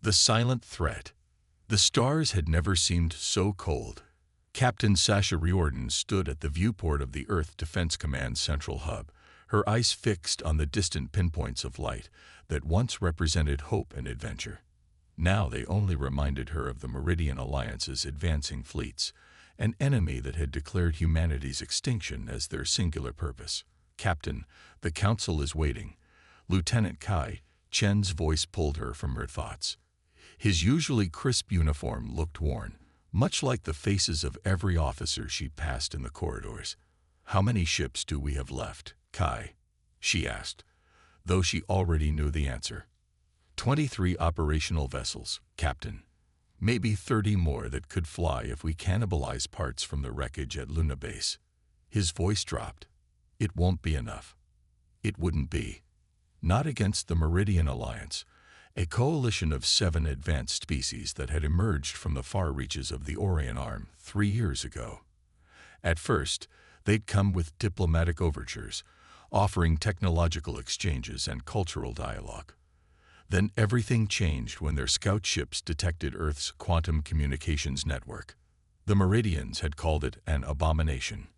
The silent threat. The stars had never seemed so cold. Captain Sasha Riordan stood at the viewport of the Earth Defense Command's central hub, her eyes fixed on the distant pinpoints of light that once represented hope and adventure. Now they only reminded her of the Meridian Alliance's advancing fleets, an enemy that had declared humanity's extinction as their singular purpose. "Captain, the Council is waiting." Lieutenant Kai Chen's voice pulled her from her thoughts. His usually crisp uniform looked worn, much like the faces of every officer she passed in the corridors. "How many ships do we have left, Kai?" she asked, though she already knew the answer. 23 operational vessels, Captain. Maybe 30 more that could fly if we cannibalize parts from the wreckage at Luna Base. His voice dropped. It won't be enough. It wouldn't be. Not against the Meridian Alliance, a coalition of 7 advanced species that had emerged from the far reaches of the Orion Arm 3 years ago. At first, they'd come with diplomatic overtures, offering technological exchanges and cultural dialogue. Then everything changed when their scout ships detected Earth's quantum communications network. The Meridians had called it an abomination,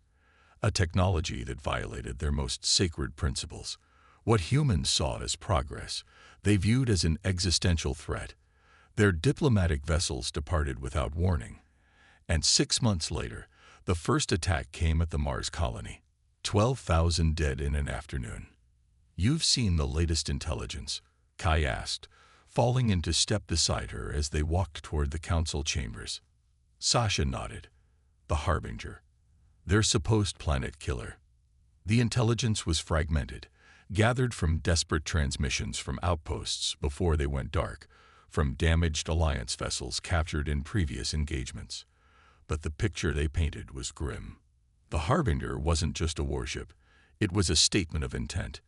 a technology that violated their most sacred principles. What humans saw as progress, they viewed as an existential threat. Their diplomatic vessels departed without warning. And 6 months later, the first attack came at the Mars colony. 12,000 dead in an afternoon. "You've seen the latest intelligence?" Kai asked, falling into step beside her as they walked toward the council chambers. Sasha nodded. "The Harbinger. Their supposed planet killer." The intelligence was fragmented, gathered from desperate transmissions from outposts before they went dark, from damaged Alliance vessels captured in previous engagements. But the picture they painted was grim. The Harbinger wasn't just a warship. It was a statement of intent.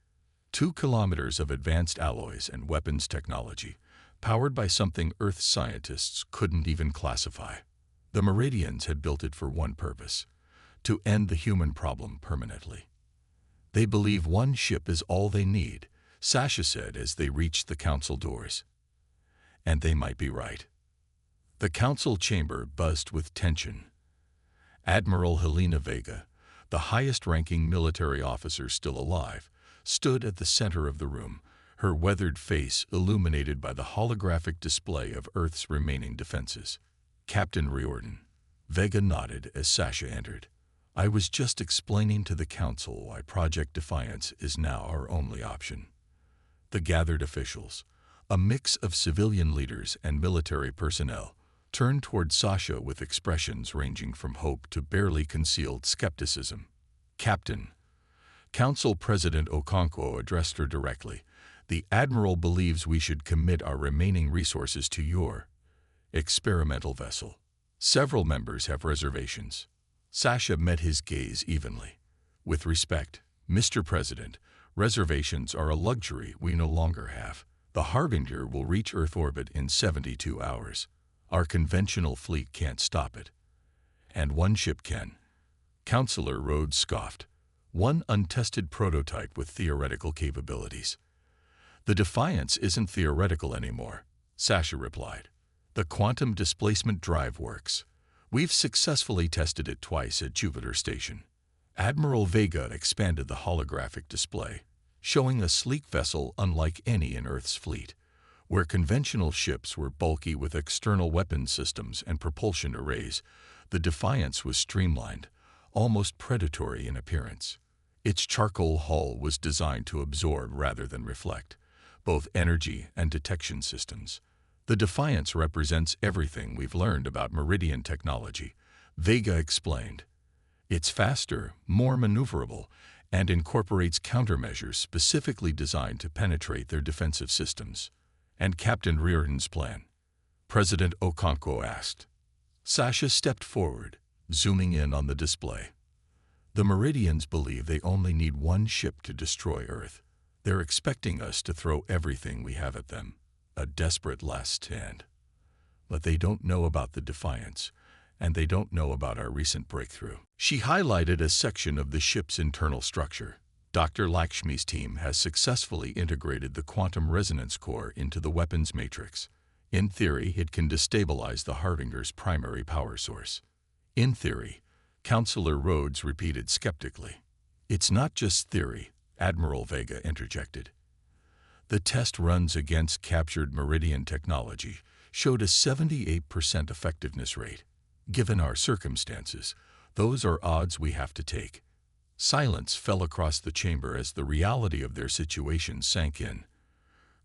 2 kilometers of advanced alloys and weapons technology, powered by something Earth scientists couldn't even classify. The Meridians had built it for one purpose: to end the human problem permanently. "They believe one ship is all they need," Sasha said as they reached the council doors. And they might be right. The council chamber buzzed with tension. Admiral Helena Vega, the highest-ranking military officer still alive, stood at the center of the room, her weathered face illuminated by the holographic display of Earth's remaining defenses. "Captain Riordan." Vega nodded as Sasha entered. "I was just explaining to the Council why Project Defiance is now our only option." The gathered officials, a mix of civilian leaders and military personnel, turned toward Sasha with expressions ranging from hope to barely concealed skepticism. "Captain." Council President Okonkwo addressed her directly. "The Admiral believes we should commit our remaining resources to your experimental vessel. Several members have reservations." Sasha met his gaze evenly. "With respect, Mr. President, reservations are a luxury we no longer have. The Harbinger will reach Earth orbit in 72 hours. Our conventional fleet can't stop it. And one ship can." Councillor Rhodes scoffed. "One untested prototype with theoretical capabilities." "The Defiance isn't theoretical anymore," Sasha replied. "The quantum displacement drive works. We've successfully tested it twice at Jupiter Station." Admiral Vega expanded the holographic display, showing a sleek vessel unlike any in Earth's fleet. Where conventional ships were bulky with external weapons systems and propulsion arrays, the Defiance was streamlined, almost predatory in appearance. Its charcoal hull was designed to absorb rather than reflect, both energy and detection systems. "The Defiance represents everything we've learned about Meridian technology," Vega explained. "It's faster, more maneuverable, and incorporates countermeasures specifically designed to penetrate their defensive systems." "And Captain Riordan's plan?" President Okonkwo asked. Sasha stepped forward, zooming in on the display. "The Meridians believe they only need one ship to destroy Earth. They're expecting us to throw everything we have at them, a desperate last stand. But they don't know about the Defiance, and they don't know about our recent breakthrough." She highlighted a section of the ship's internal structure. "Dr. Lakshmi's team has successfully integrated the quantum resonance core into the weapons matrix. In theory, it can destabilize the Harbinger's primary power source. In theory, Counselor Rhodes repeated skeptically. It's not just theory, Admiral Vega interjected. The test runs against captured Meridian technology showed a 78% effectiveness rate. Given our circumstances, those are odds we have to take. Silence fell across the chamber as the reality of their situation sank in.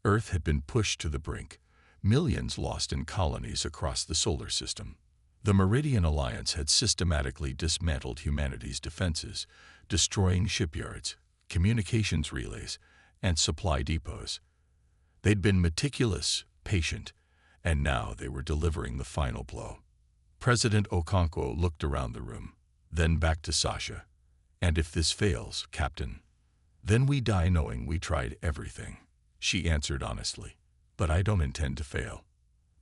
Earth had been pushed to the brink, millions lost in colonies across the solar system. The Meridian Alliance had systematically dismantled humanity's defenses, destroying shipyards, communications relays, and supply depots. They'd been meticulous, patient, and now they were delivering the final blow. President Okonkwo looked around the room, then back to Sasha. And if this fails, Captain, then we die knowing we tried everything, she answered honestly. But I don't intend to fail.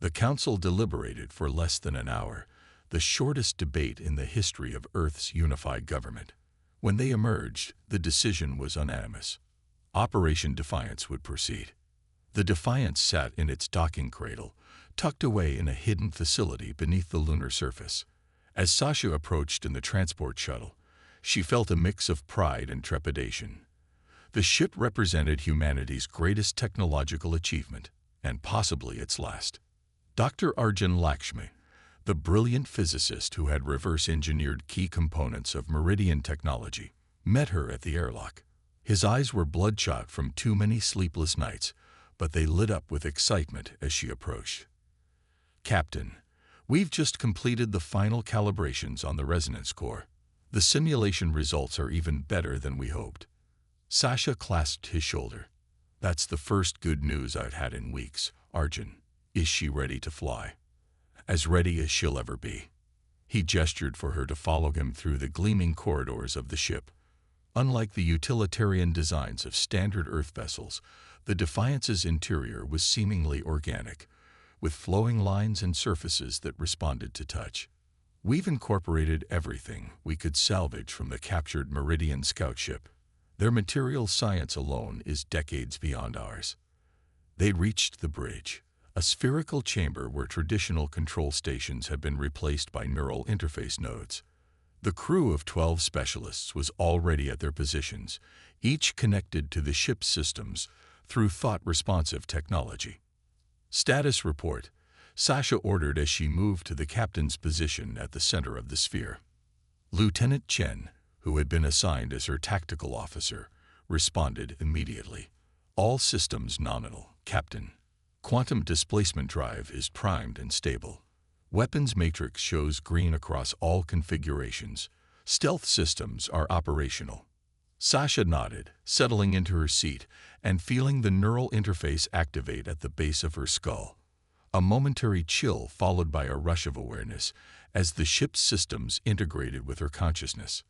The council deliberated for less than an hour, the shortest debate in the history of Earth's unified government. When they emerged, the decision was unanimous. Operation Defiance would proceed. The Defiance sat in its docking cradle, tucked away in a hidden facility beneath the lunar surface. As Sasha approached in the transport shuttle, she felt a mix of pride and trepidation. The ship represented humanity's greatest technological achievement, and possibly its last. Dr. Arjun Lakshmi, the brilliant physicist who had reverse-engineered key components of Meridian technology, met her at the airlock. His eyes were bloodshot from too many sleepless nights, but they lit up with excitement as she approached. Captain, we've just completed the final calibrations on the resonance core. The simulation results are even better than we hoped. Sasha clasped his shoulder. That's the first good news I've had in weeks. Arjun, is she ready to fly? As ready as she'll ever be. He gestured for her to follow him through the gleaming corridors of the ship. Unlike the utilitarian designs of standard Earth vessels, the Defiance's interior was seemingly organic, with flowing lines and surfaces that responded to touch. We've incorporated everything we could salvage from the captured Meridian scout ship. Their material science alone is decades beyond ours. They reached the bridge, a spherical chamber where traditional control stations had been replaced by neural interface nodes. The crew of 12 specialists was already at their positions, each connected to the ship's systems through thought-responsive technology. Status report, Sasha ordered as she moved to the captain's position at the center of the sphere. Lieutenant Chen, who had been assigned as her tactical officer, responded immediately. All systems nominal, Captain. Quantum displacement drive is primed and stable. Weapons matrix shows green across all configurations. Stealth systems are operational. Sasha nodded, settling into her seat and feeling the neural interface activate at the base of her skull. A momentary chill followed by a rush of awareness as the ship's systems integrated with her consciousness.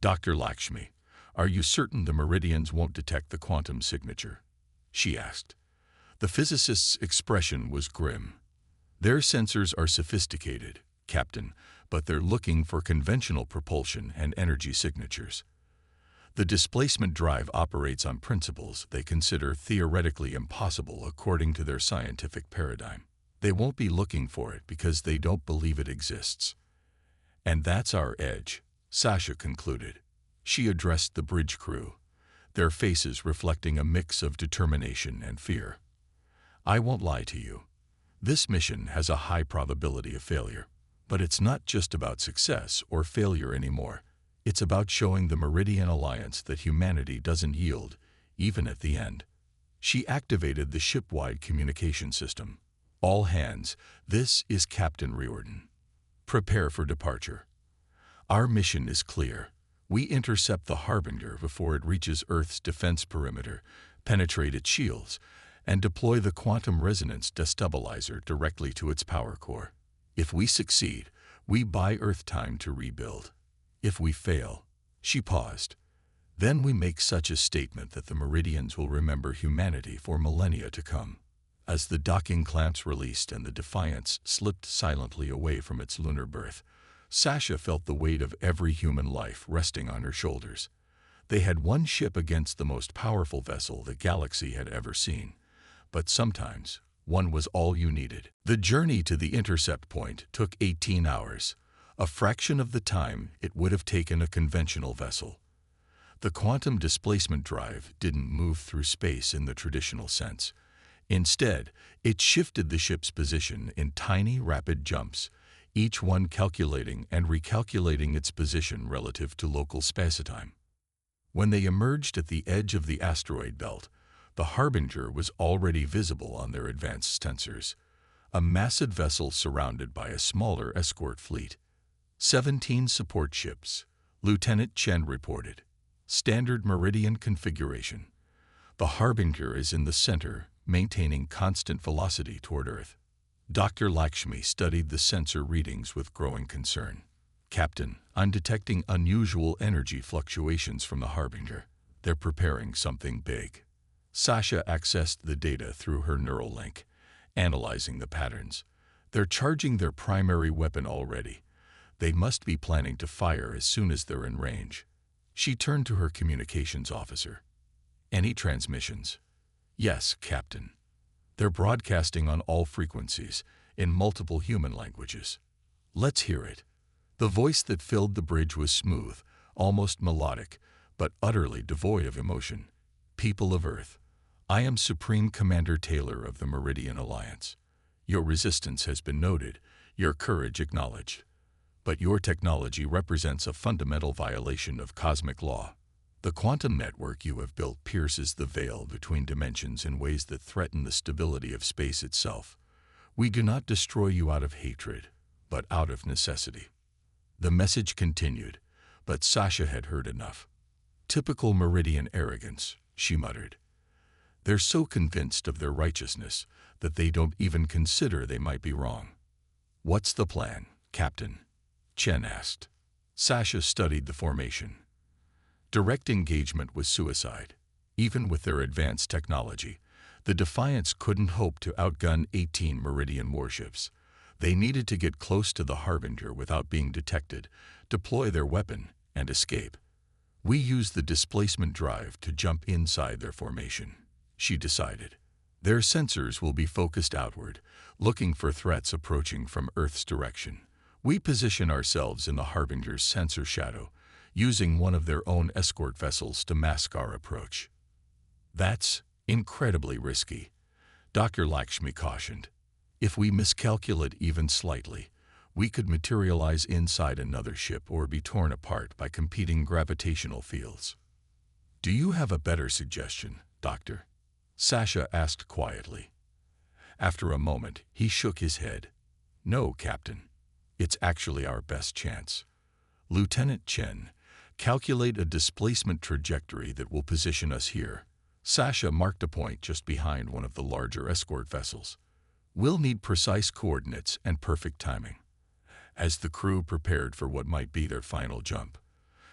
Dr. Lakshmi, are you certain the Meridians won't detect the quantum signature? She asked. The physicist's expression was grim. Their sensors are sophisticated, Captain, but they're looking for conventional propulsion and energy signatures. The displacement drive operates on principles they consider theoretically impossible according to their scientific paradigm. They won't be looking for it because they don't believe it exists. And that's our edge, Sasha concluded. She addressed the bridge crew, their faces reflecting a mix of determination and fear. I won't lie to you. This mission has a high probability of failure. But it's not just about success or failure anymore. It's about showing the Meridian Alliance that humanity doesn't yield, even at the end. She activated the ship-wide communication system. All hands, this is Captain Riordan. Prepare for departure. Our mission is clear. We intercept the Harbinger before it reaches Earth's defense perimeter, penetrate its shields, and deploy the quantum resonance destabilizer directly to its power core. If we succeed, we buy Earth time to rebuild. If we fail, she paused. Then we make such a statement that the Meridians will remember humanity for millennia to come. As the docking clamps released and the Defiance slipped silently away from its lunar berth, Sasha felt the weight of every human life resting on her shoulders. They had one ship against the most powerful vessel the galaxy had ever seen. But sometimes, One was all you needed. The journey to the intercept point took 18 hours, a fraction of the time it would have taken a conventional vessel. The quantum displacement drive didn't move through space in the traditional sense. Instead, it shifted the ship's position in tiny, rapid jumps, each one calculating and recalculating its position relative to local spacetime. When they emerged at the edge of the asteroid belt, the Harbinger was already visible on their advanced sensors, a massive vessel surrounded by a smaller escort fleet. 17 support ships, Lieutenant Chen reported. Standard Meridian configuration. The Harbinger is in the center, maintaining constant velocity toward Earth. Dr. Lakshmi studied the sensor readings with growing concern. Captain, I'm detecting unusual energy fluctuations from the Harbinger. They're preparing something big. Sasha accessed the data through her neural link, analyzing the patterns. They're charging their primary weapon already. They must be planning to fire as soon as they're in range. She turned to her communications officer. Any transmissions? Yes, Captain. They're broadcasting on all frequencies, in multiple human languages. Let's hear it. The voice that filled the bridge was smooth, almost melodic, but utterly devoid of emotion. People of Earth, I am Supreme Commander Taylor of the Meridian Alliance. Your resistance has been noted, your courage acknowledged. But your technology represents a fundamental violation of cosmic law. The quantum network you have built pierces the veil between dimensions in ways that threaten the stability of space itself. We do not destroy you out of hatred, but out of necessity. The message continued, but Sasha had heard enough. Typical Meridian arrogance, she muttered. They're so convinced of their righteousness that they don't even consider they might be wrong. What's the plan, Captain? Chen asked. Sasha studied the formation. Direct engagement was suicide. Even with their advanced technology, the Defiance couldn't hope to outgun 18 Meridian warships. They needed to get close to the Harbinger without being detected, deploy their weapon, and escape. We use the displacement drive to jump inside their formation, she decided. Their sensors will be focused outward, looking for threats approaching from Earth's direction. We position ourselves in the Harbinger's sensor shadow, using one of their own escort vessels to mask our approach. That's incredibly risky, Dr. Lakshmi cautioned. If we miscalculate even slightly, we could materialize inside another ship or be torn apart by competing gravitational fields. Do you have a better suggestion, Doctor? Sasha asked quietly. After a moment, he shook his head. No, Captain. It's actually our best chance. Lieutenant Chen, calculate a displacement trajectory that will position us here. Sasha marked a point just behind one of the larger escort vessels. We'll need precise coordinates and perfect timing. As the crew prepared for what might be their final jump,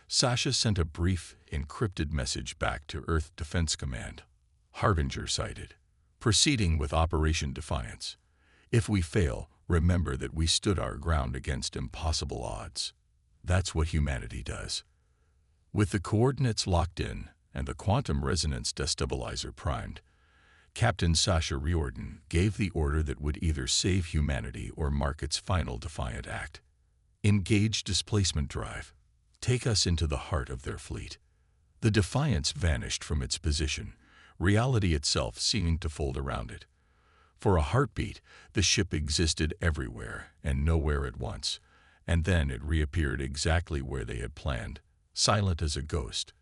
Sasha sent a brief, encrypted message back to Earth Defense Command. Harbinger sighted. Proceeding with Operation Defiance. If we fail, remember that we stood our ground against impossible odds. That's what humanity does. With the coordinates locked in and the quantum resonance destabilizer primed, Captain Sasha Riordan gave the order that would either save humanity or mark its final defiant act. Engage displacement drive. Take us into the heart of their fleet. The Defiance vanished from its position, reality itself seeming to fold around it. For a heartbeat, the ship existed everywhere and nowhere at once, and then it reappeared exactly where they had planned, silent as a ghost,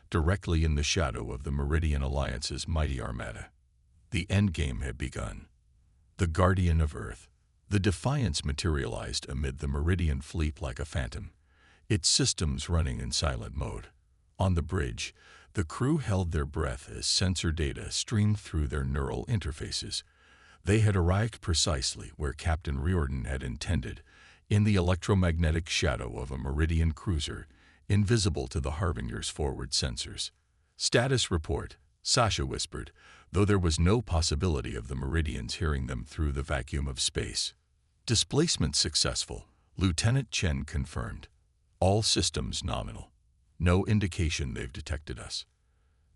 directly in the shadow of the Meridian Alliance's mighty armada. The endgame had begun. The Guardian of Earth. The Defiance materialized amid the Meridian fleet like a phantom, its systems running in silent mode. On the bridge, the crew held their breath as sensor data streamed through their neural interfaces. They had arrived precisely where Captain Riordan had intended, in the electromagnetic shadow of a Meridian cruiser, invisible to the Harbinger's forward sensors. Status report, Sasha whispered, though there was no possibility of the Meridians hearing them through the vacuum of space. Displacement successful, Lieutenant Chen confirmed. All systems nominal. No indication they've detected us.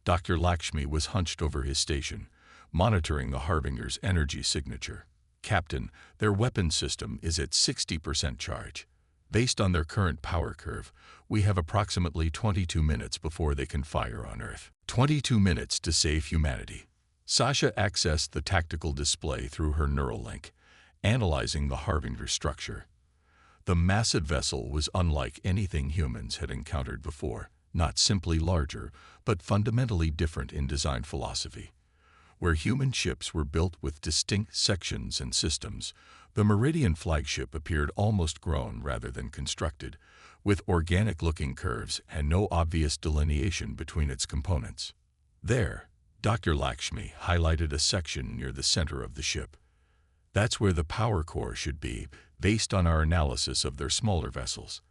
Dr. Lakshmi was hunched over his station, monitoring the Harbinger's energy signature. Captain, their weapon system is at 60% charge. Based on their current power curve, we have approximately 22 minutes before they can fire on Earth. 22 minutes to save humanity. Sasha accessed the tactical display through her neural link, analyzing the Harbinger structure. The massive vessel was unlike anything humans had encountered before, not simply larger, but fundamentally different in design philosophy. Where human ships were built with distinct sections and systems, the Meridian flagship appeared almost grown rather than constructed, with organic-looking curves and no obvious delineation between its components. There, Dr. Lakshmi highlighted a section near the center of the ship. That's where the power core should be, based on our analysis of their smaller vessels.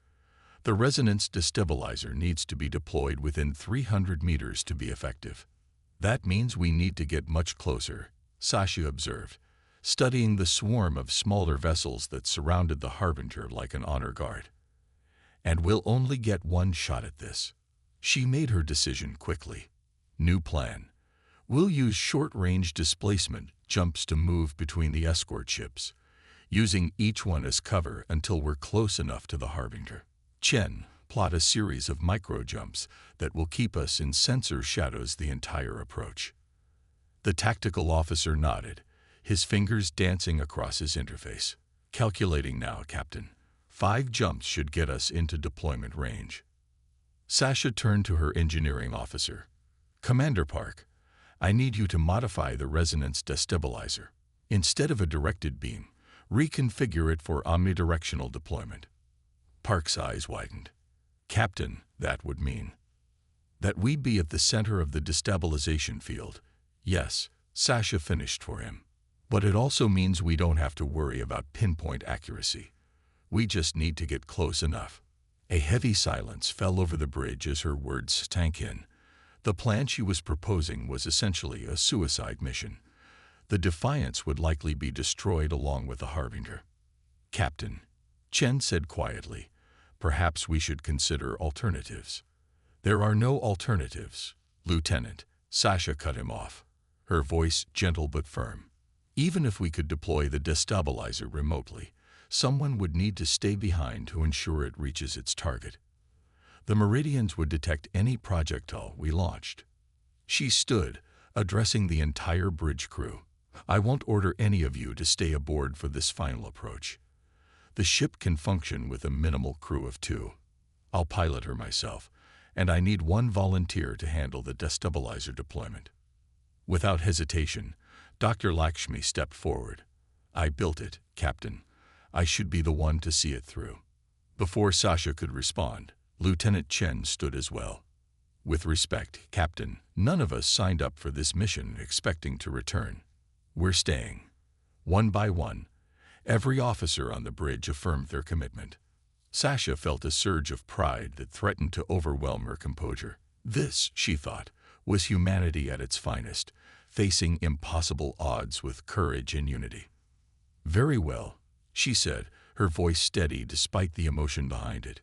The resonance destabilizer needs to be deployed within 300 meters to be effective. That means we need to get much closer, Sasha observed, studying the swarm of smaller vessels that surrounded the Harbinger like an honor guard. And we'll only get one shot at this. She made her decision quickly. New plan. We'll use short-range displacement jumps to move between the escort ships, using each one as cover until we're close enough to the Harbinger. Chen, plot a series of micro-jumps that will keep us in sensor shadows the entire approach. The tactical officer nodded, his fingers dancing across his interface. Calculating now, Captain. 5 jumps should get us into deployment range. Sasha turned to her engineering officer. Commander Park, I need you to modify the resonance destabilizer. Instead of a directed beam, reconfigure it for omnidirectional deployment. Park's eyes widened. Captain, that would mean that we'd be at the center of the destabilization field. Yes, Sasha finished for him. But it also means we don't have to worry about pinpoint accuracy. We just need to get close enough. A heavy silence fell over the bridge as her words sank in. The plan she was proposing was essentially a suicide mission. The Defiance would likely be destroyed along with the Harbinger. Captain, Chen said quietly, perhaps we should consider alternatives. There are no alternatives, Lieutenant. Sasha cut him off, her voice gentle but firm. Even if we could deploy the destabilizer remotely, someone would need to stay behind to ensure it reaches its target. The Meridians would detect any projectile we launched. She stood, addressing the entire bridge crew. I won't order any of you to stay aboard for this final approach. The ship can function with a minimal crew of 2. I'll pilot her myself, and I need 1 volunteer to handle the destabilizer deployment. Without hesitation, Dr. Lakshmi stepped forward. I built it, Captain. I should be the one to see it through. Before Sasha could respond, Lieutenant Chen stood as well. With respect, Captain, none of us signed up for this mission expecting to return. We're staying. One by one, every officer on the bridge affirmed their commitment. Sasha felt a surge of pride that threatened to overwhelm her composure. This, she thought, was humanity at its finest, facing impossible odds with courage and unity. Very well, she said, her voice steady despite the emotion behind it.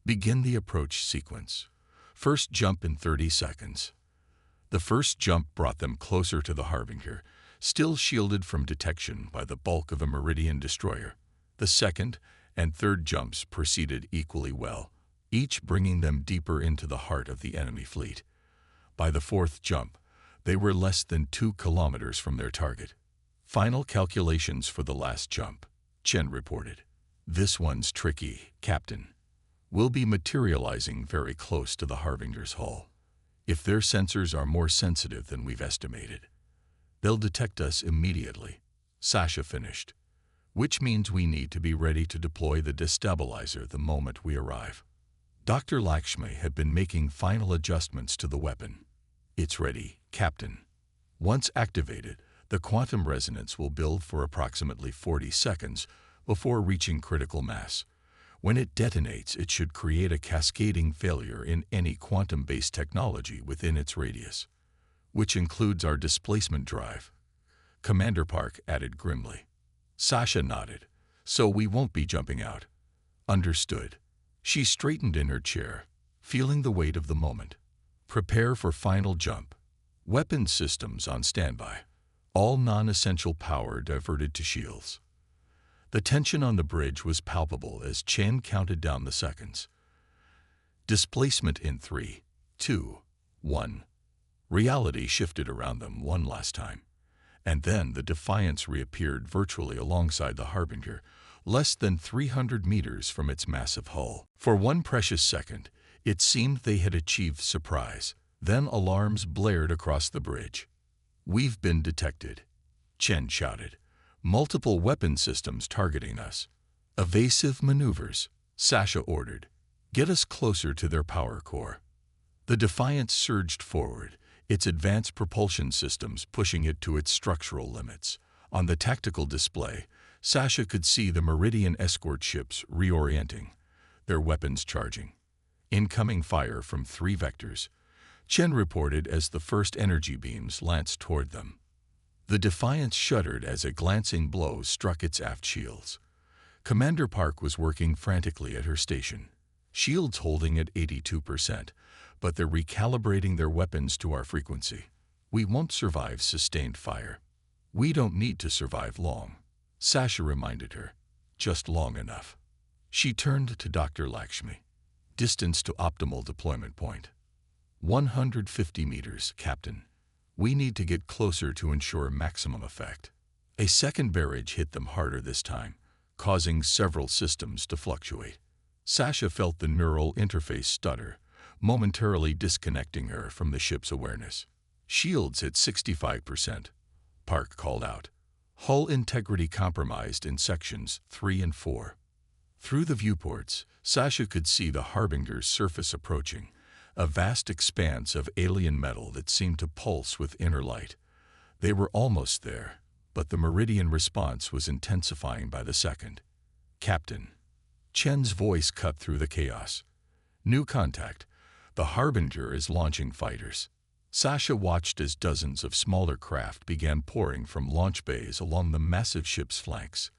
Begin the approach sequence. First jump in 30 seconds. The first jump brought them closer to the Harbinger, still shielded from detection by the bulk of a Meridian destroyer. The second and third jumps proceeded equally well, each bringing them deeper into the heart of the enemy fleet. By the fourth jump, they were less than 2 kilometers from their target. Final calculations for the last jump, Chen reported. This one's tricky, Captain. We'll be materializing very close to the Harbinger's hull. If their sensors are more sensitive than we've estimated, they'll detect us immediately, Sasha finished. Which means we need to be ready to deploy the destabilizer the moment we arrive. Dr. Lakshmi had been making final adjustments to the weapon. It's ready, Captain. Once activated, the quantum resonance will build for approximately 40 seconds before reaching critical mass. When it detonates, it should create a cascading failure in any quantum-based technology within its radius, which includes our displacement drive. Commander Park added grimly. Sasha nodded. So we won't be jumping out. Understood. She straightened in her chair, feeling the weight of the moment. Prepare for final jump. Weapons systems on standby. All non-essential power diverted to shields. The tension on the bridge was palpable as Chen counted down the seconds. Displacement in 3, 2, 1. Reality shifted around them one last time. And then the Defiance reappeared virtually alongside the Harbinger, less than 300 meters from its massive hull. For one precious second, it seemed they had achieved surprise. Then alarms blared across the bridge. "We've been detected," Chen shouted. "Multiple weapon systems targeting us." "Evasive maneuvers," Sasha ordered. "Get us closer to their power core." The Defiance surged forward, its advanced propulsion systems pushing it to its structural limits. On the tactical display, Sasha could see the Meridian escort ships reorienting, their weapons charging. Incoming fire from 3 vectors, Chen reported as the first energy beams lanced toward them. The Defiance shuddered as a glancing blow struck its aft shields. Commander Park was working frantically at her station, shields holding at 82%, but they're recalibrating their weapons to our frequency. "We won't survive sustained fire." "We don't need to survive long," Sasha reminded her. "Just long enough." She turned to Dr. Lakshmi. "Distance to optimal deployment point." 150 meters, Captain. "We need to get closer to ensure maximum effect." A second barrage hit them harder this time, causing several systems to fluctuate. Sasha felt the neural interface stutter, momentarily disconnecting her from the ship's awareness. "Shields at 65%, Park called out. "Hull integrity compromised in sections 3 and 4. Through the viewports, Sasha could see the Harbinger's surface approaching, a vast expanse of alien metal that seemed to pulse with inner light. They were almost there, but the Meridian response was intensifying by the second. "Captain." Chen's voice cut through the chaos. "New contact. The Harbinger is launching fighters." Sasha watched as dozens of smaller craft began pouring from launch bays along the massive ship's flanks.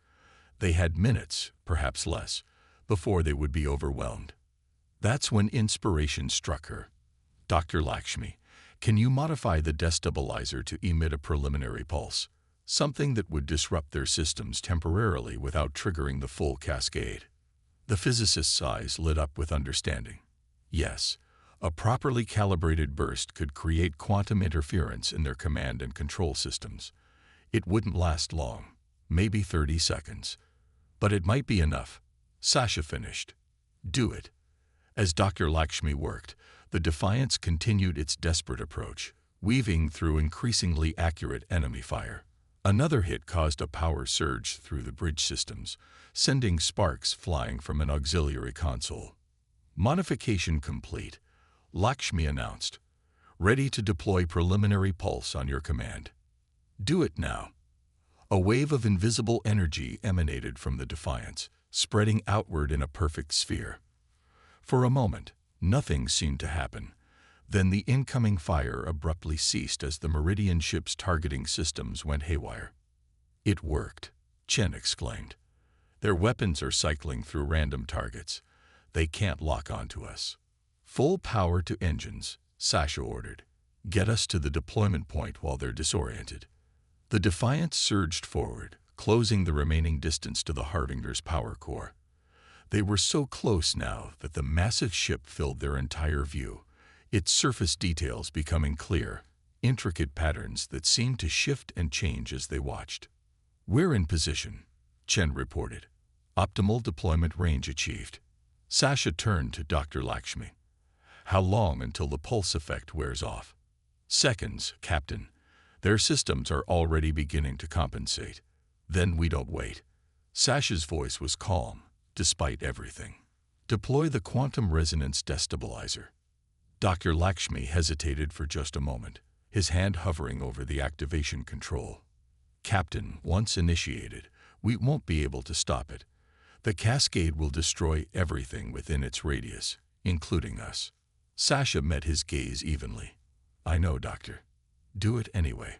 They had minutes, perhaps less, before they would be overwhelmed. That's when inspiration struck her. "Dr. Lakshmi, can you modify the destabilizer to emit a preliminary pulse? Something that would disrupt their systems temporarily without triggering the full cascade." The physicist's eyes lit up with understanding. Yes, a properly calibrated burst could create quantum interference in their command and control systems. It wouldn't last long, maybe 30 seconds. But it might be enough. Sasha finished. "Do it." As Dr. Lakshmi worked, the Defiance continued its desperate approach, weaving through increasingly accurate enemy fire. Another hit caused a power surge through the bridge systems, sending sparks flying from an auxiliary console. "Modification complete," Lakshmi announced. "Ready to deploy preliminary pulse on your command." "Do it now." A wave of invisible energy emanated from the Defiance, spreading outward in a perfect sphere. For a moment, nothing seemed to happen. Then the incoming fire abruptly ceased as the Meridian ship's targeting systems went haywire. "It worked," Chen exclaimed. "Their weapons are cycling through random targets. They can't lock onto us." "Full power to engines," Sasha ordered. "Get us to the deployment point while they're disoriented." The Defiance surged forward, closing the remaining distance to the Harbinger's power core. They were so close now that the massive ship filled their entire view, its surface details becoming clear, intricate patterns that seemed to shift and change as they watched. "We're in position," Chen reported. "Optimal deployment range achieved." Sasha turned to Dr. Lakshmi. "How long until the pulse effect wears off?" "Seconds, Captain. Their systems are already beginning to compensate." "Then we don't wait." Sasha's voice was calm, despite everything. "Deploy the quantum resonance destabilizer." Dr. Lakshmi hesitated for just a moment, his hand hovering over the activation control. "Captain, once initiated, we won't be able to stop it. The cascade will destroy everything within its radius, including us." Sasha met his gaze evenly. "I know, Doctor. Do it anyway."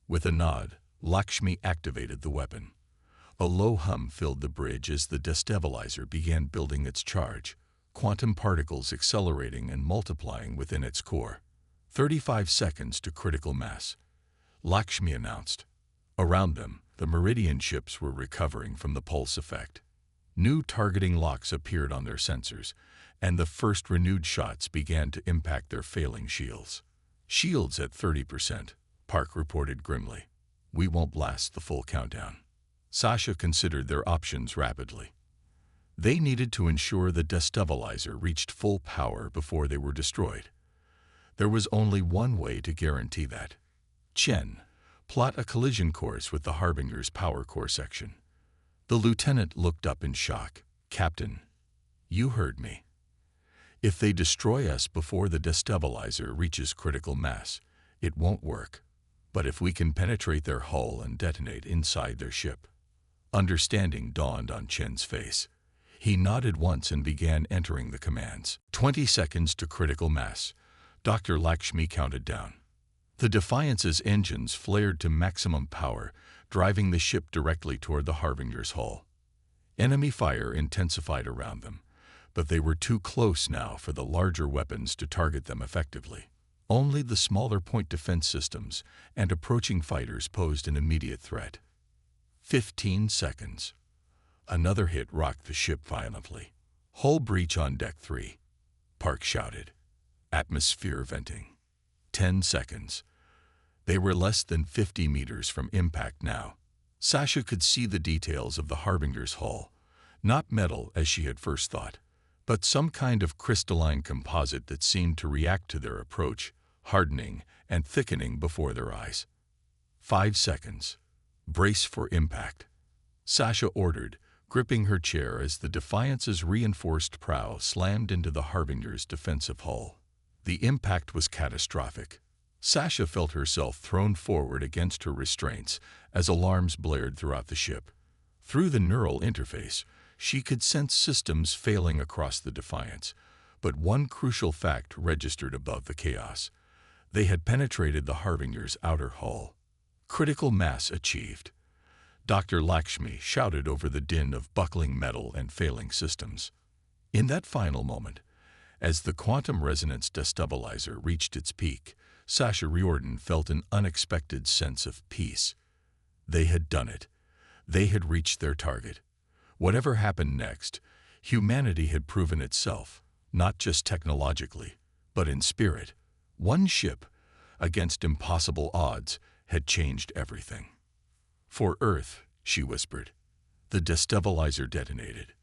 With a nod, Lakshmi activated the weapon. A low hum filled the bridge as the destabilizer began building its charge, quantum particles accelerating and multiplying within its core. 35 seconds to critical mass, Lakshmi announced. Around them, the Meridian ships were recovering from the pulse effect. New targeting locks appeared on their sensors, and the first renewed shots began to impact their failing shields. "Shields at 30%, Park reported grimly. "We won't last the full countdown." Sasha considered their options rapidly. They needed to ensure the destabilizer reached full power before they were destroyed. There was only one way to guarantee that. Chen, plot a collision course with the Harbinger's power core section. The lieutenant looked up in shock. "Captain, you heard me. If they destroy us before the destabilizer reaches critical mass, it won't work. But if we can penetrate their hull and detonate inside their ship." Understanding dawned on Chen's face. He nodded once and began entering the commands. 20 seconds to critical mass. Dr. Lakshmi counted down. The Defiance's engines flared to maximum power, driving the ship directly toward the Harbinger's hull. Enemy fire intensified around them, but they were too close now for the larger weapons to target them effectively. Only the smaller point defense systems and approaching fighters posed an immediate threat. 15 seconds. Another hit rocked the ship violently. "Hull breach on deck 3, Park shouted. "Atmosphere venting." 10 seconds. They were less than 50 meters from impact now. Sasha could see the details of the Harbinger's hull. Not metal as she had first thought, but some kind of crystalline composite that seemed to react to their approach, hardening and thickening before their eyes. 5 seconds. "Brace for impact," Sasha ordered, gripping her chair as the Defiance's reinforced prow slammed into the Harbinger's defensive hull. The impact was catastrophic. Sasha felt herself thrown forward against her restraints as alarms blared throughout the ship. Through the neural interface, she could sense systems failing across the Defiance, but one crucial fact registered above the chaos. They had penetrated the Harbinger's outer hull. Critical mass achieved. Dr. Lakshmi shouted over the din of buckling metal and failing systems. In that final moment, as the quantum resonance destabilizer reached its peak, Sasha Riordan felt an unexpected sense of peace. They had done it. They had reached their target. Whatever happened next, humanity had proven itself, not just technologically, but in spirit. One ship, against impossible odds, had changed everything. "For Earth," she whispered. The destabilizer detonated.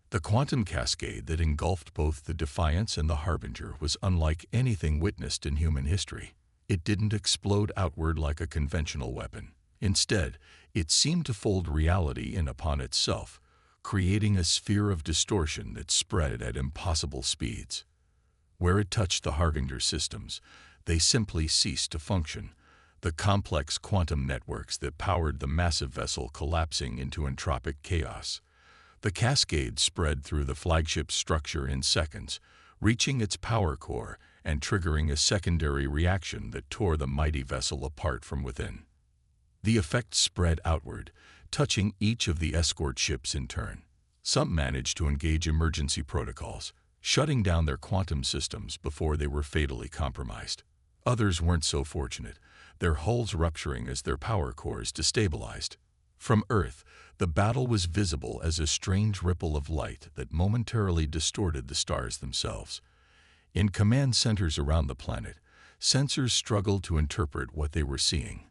The quantum cascade that engulfed both the Defiance and the Harbinger was unlike anything witnessed in human history. It didn't explode outward like a conventional weapon. Instead, it seemed to fold reality in upon itself, creating a sphere of distortion that spread at impossible speeds. Where it touched the Harbinger systems, they simply ceased to function, the complex quantum networks that powered the massive vessel collapsing into entropic chaos. The cascade spread through the flagship's structure in seconds, reaching its power core and triggering a secondary reaction that tore the mighty vessel apart from within. The effect spread outward, touching each of the escort ships in turn. Some managed to engage emergency protocols, shutting down their quantum systems before they were fatally compromised. Others weren't so fortunate, their hulls rupturing as their power cores destabilized. From Earth, the battle was visible as a strange ripple of light that momentarily distorted the stars themselves. In command centers around the planet, sensors struggled to interpret what they were seeing.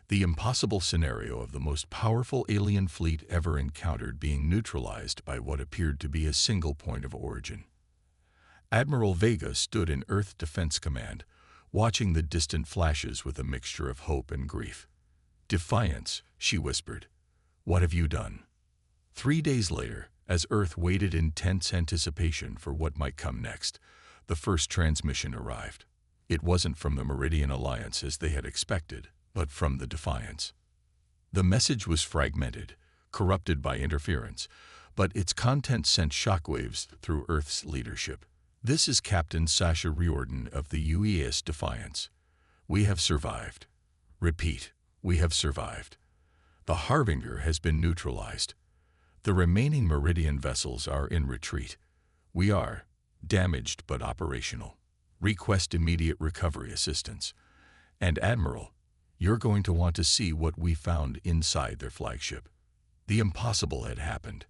The impossible scenario of the most powerful alien fleet ever encountered being neutralized by what appeared to be a single point of origin. Admiral Vega stood in Earth Defense Command, watching the distant flashes with a mixture of hope and grief. "Defiance," she whispered. "What have you done?" 3 days later, as Earth waited in tense anticipation for what might come next, the first transmission arrived. It wasn't from the Meridian Alliance as they had expected, but from the Defiance. The message was fragmented, corrupted by interference, but its content sent shockwaves through Earth's leadership. "This is Captain Sasha Riordan of the UES Defiance. We have survived. Repeat, we have survived. The Harbinger has been neutralized. The remaining Meridian vessels are in retreat. We are damaged but operational. Request immediate recovery assistance. And Admiral, You're going to want to see what we found inside their flagship." The impossible had happened.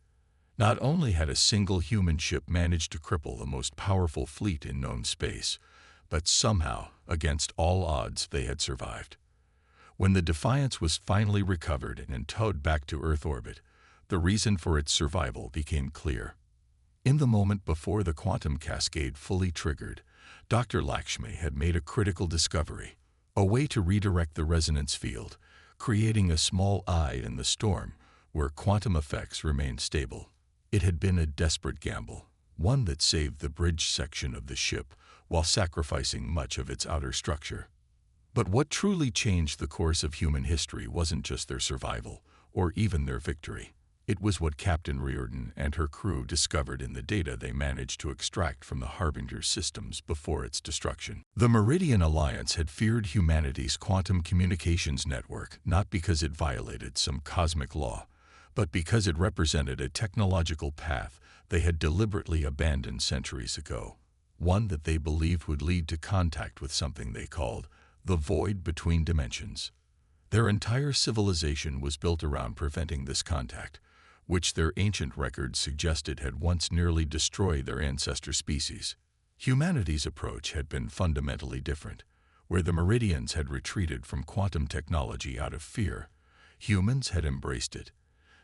Not only had a single human ship managed to cripple the most powerful fleet in known space, but somehow, against all odds, they had survived. When the Defiance was finally recovered and towed back to Earth orbit, the reason for its survival became clear. In the moment before the quantum cascade fully triggered, Dr. Lakshmi had made a critical discovery, a way to redirect the resonance field, creating a small eye in the storm where quantum effects remained stable. It had been a desperate gamble, one that saved the bridge section of the ship while sacrificing much of its outer structure. But what truly changed the course of human history wasn't just their survival, or even their victory. It was what Captain Riordan and her crew discovered in the data they managed to extract from the Harbinger systems before its destruction. The Meridian Alliance had feared humanity's quantum communications network not because it violated some cosmic law, but because it represented a technological path they had deliberately abandoned centuries ago, one that they believed would lead to contact with something they called the void between dimensions. Their entire civilization was built around preventing this contact, which their ancient records suggested had once nearly destroyed their ancestor species. Humanity's approach had been fundamentally different. Where the Meridians had retreated from quantum technology out of fear, humans had embraced it,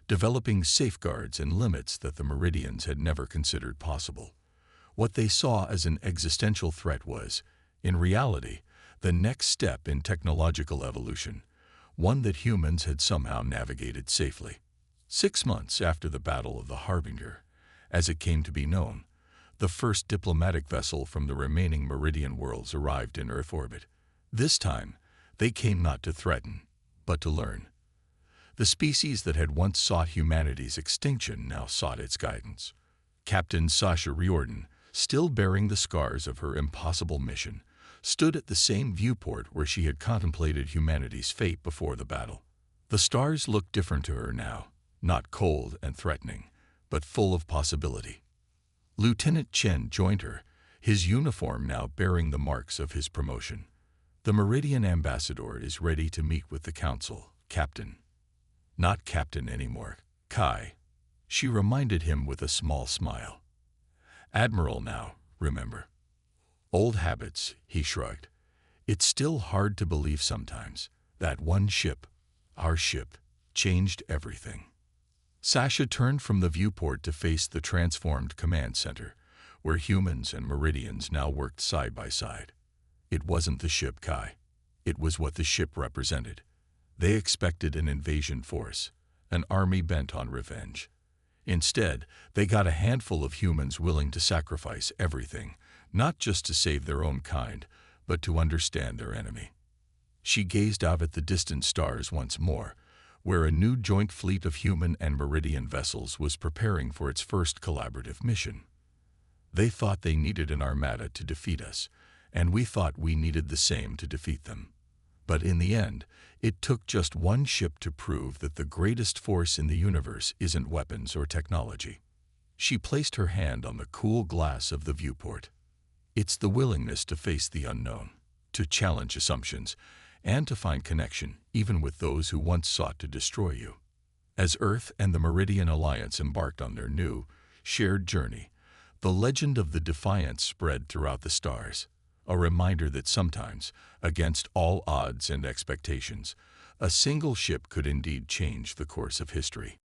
developing safeguards and limits that the Meridians had never considered possible. What they saw as an existential threat was, in reality, the next step in technological evolution, one that humans had somehow navigated safely. 6 months after the Battle of the Harbinger, as it came to be known, the first diplomatic vessel from the remaining Meridian worlds arrived in Earth orbit. This time, they came not to threaten, but to learn. The species that had once sought humanity's extinction now sought its guidance. Captain Sasha Riordan, still bearing the scars of her impossible mission, stood at the same viewport where she had contemplated humanity's fate before the battle. The stars looked different to her now, not cold and threatening, but full of possibility. Lieutenant Chen joined her, his uniform now bearing the marks of his promotion. "The Meridian ambassador is ready to meet with the council, Captain." "Not Captain anymore, Kai," she reminded him with a small smile. "Admiral now, remember." "Old habits," he shrugged. "It's still hard to believe sometimes. That one ship, our ship, changed everything." Sasha turned from the viewport to face the transformed command center, where humans and Meridians now worked side by side. It wasn't the ship, Kai. It was what the ship represented. They expected an invasion force, an army bent on revenge. Instead, they got a handful of humans willing to sacrifice everything, not just to save their own kind, but to understand their enemy. She gazed out at the distant stars once more, where a new joint fleet of human and Meridian vessels was preparing for its first collaborative mission. "They thought they needed an armada to defeat us, and we thought we needed the same to defeat them. But in the end, it took just one ship to prove that the greatest force in the universe isn't weapons or technology." She placed her hand on the cool glass of the viewport. "It's the willingness to face the unknown, to challenge assumptions, and to find connection even with those who once sought to destroy you." As Earth and the Meridian Alliance embarked on their new, shared journey, the legend of the Defiance spread throughout the stars, a reminder that sometimes, against all odds and expectations, a single ship could indeed change the course of history.